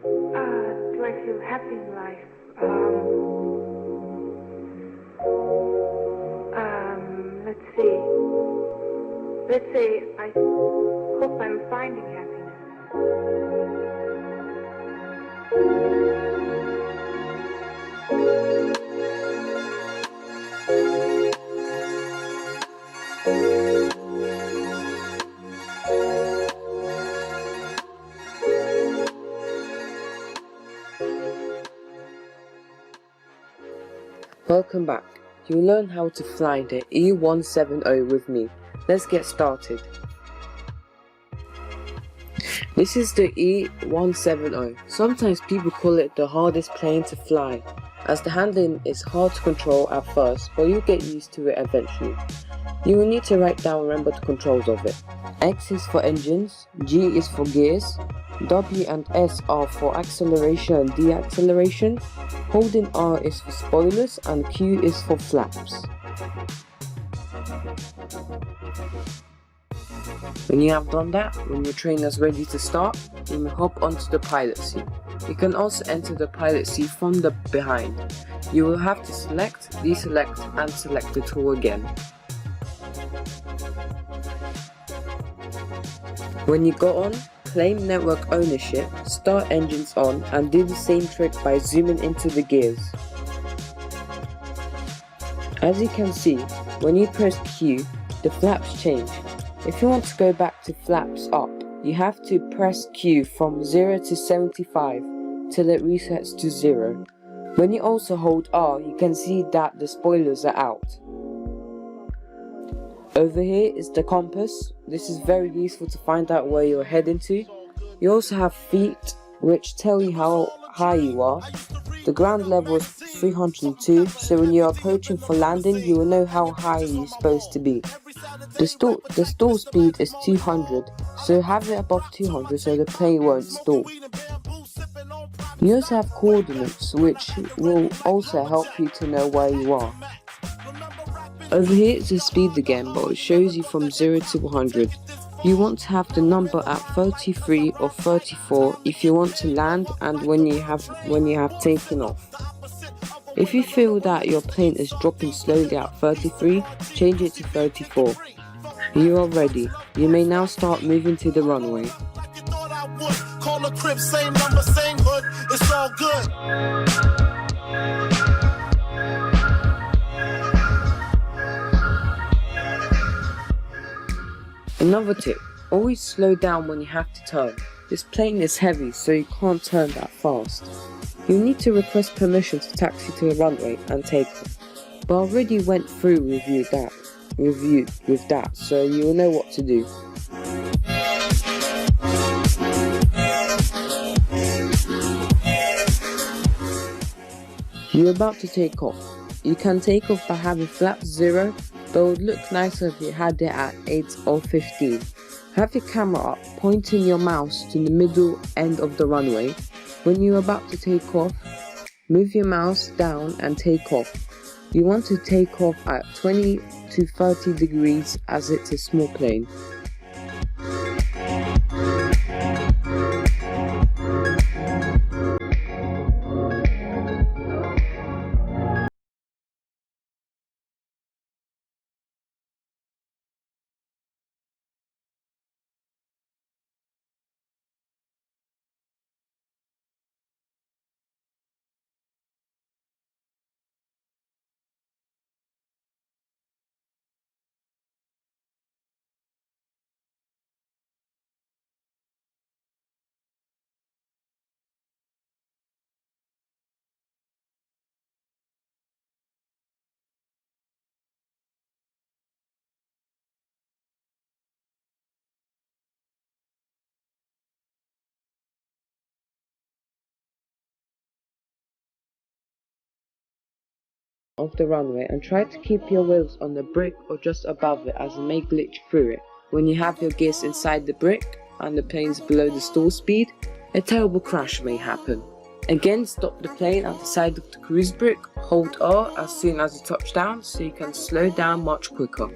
Do I feel happy in life? Let's see. Let's say I hope I'm finding happiness. Welcome back. You'll learn how to fly the E170 with me. Let's get started. This is the E170. Sometimes people call it the hardest plane to fly, as the handling is hard to control at first, but you'll get used to it eventually. You will need to write down and remember the controls of it. X is for engines, G is for gears, W and S are for acceleration and deceleration, holding R is for spoilers, and Q is for flaps. When you have done that, when your train is ready to start, you may hop onto the pilot seat. You can also enter the pilot seat from the behind. You will have to select, deselect and select the tool again. When you go on, claim network ownership, start engines on and do the same trick by zooming into the gears. As you can see, when you press Q, the flaps change. If you want to go back to flaps up, you have to press Q from 0 to 75 till it resets to 0. When you also hold R, you can see that the spoilers are out. Over here is the compass. This is very useful to find out where you're heading to. You also have feet, which tell you how high you are. The ground level is 302, so when you're approaching for landing, you will know how high you're supposed to be. The stall speed is 200, so have it above 200 so the plane won't stall. You also have coordinates, which will also help you to know where you are. Over here is the speed again, but it shows you from 0 to 100. You want to have the number at 33 or 34 if you want to land and when you have taken off. If you feel that your plane is dropping slowly at 33, change it to 34. You are ready. You may now start moving to the runway. Another tip, always slow down when you have to turn. This plane is heavy so you can't turn that fast. You need to request permission to taxi to a runway and take off. But I already went through with that, so you will know what to do. You're about to take off. You can take off by having flaps 0, but it would look nicer if you had it at 8 or 15. Have your camera up, pointing your mouse to the middle end of the runway. When you're about to take off, move your mouse down and take off. You want to take off at 20 to 30 degrees as it's a small plane. Of the runway and try to keep your wheels on the brick or just above it as it may glitch through it. When you have your gears inside the brick and the plane's below the stall speed, a terrible crash may happen. Again, stop the plane at the side of the cruise brick, hold R as soon as you touch down so you can slow down much quicker.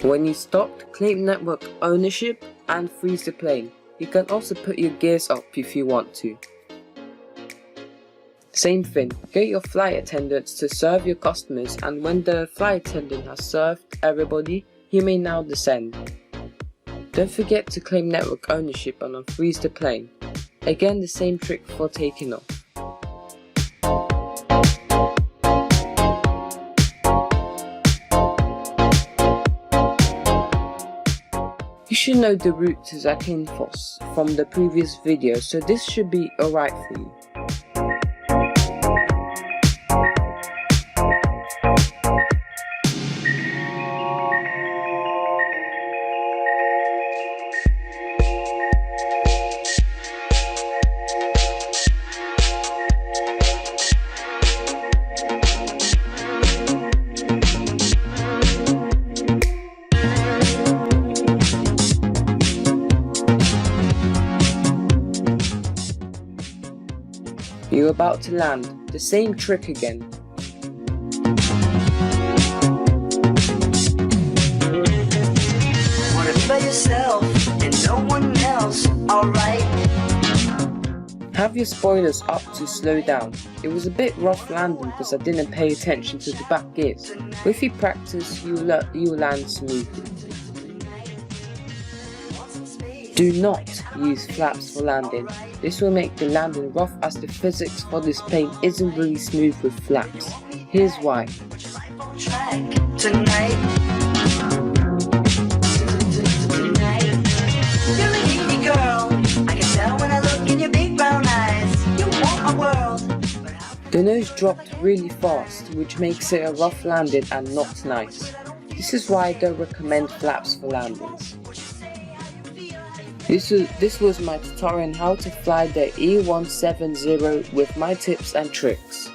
When you stopped, claim network ownership and freeze the plane. You can also put your gears up if you want to. Same thing, get your flight attendants to serve your customers, and when the flight attendant has served everybody, you may now descend. Don't forget to claim network ownership and unfreeze the plane. Again, the same trick for taking off. You should know the route to Zakynthos from the previous video, so this should be alright for you. You're about to land, the same trick again. Wanna play yourself and no one else, alright? Have your spoilers up to slow down. It was a bit rough landing because I didn't pay attention to the back gears. But if you practice, you'll land smoothly. Do not use flaps for landing. This will make the landing rough, as the physics for this plane isn't really smooth with flaps. Here's why. The nose dropped really fast, which makes it a rough landing and not nice. This is why I don't recommend flaps for landings. This was my tutorial on how to fly the E170 with my tips and tricks.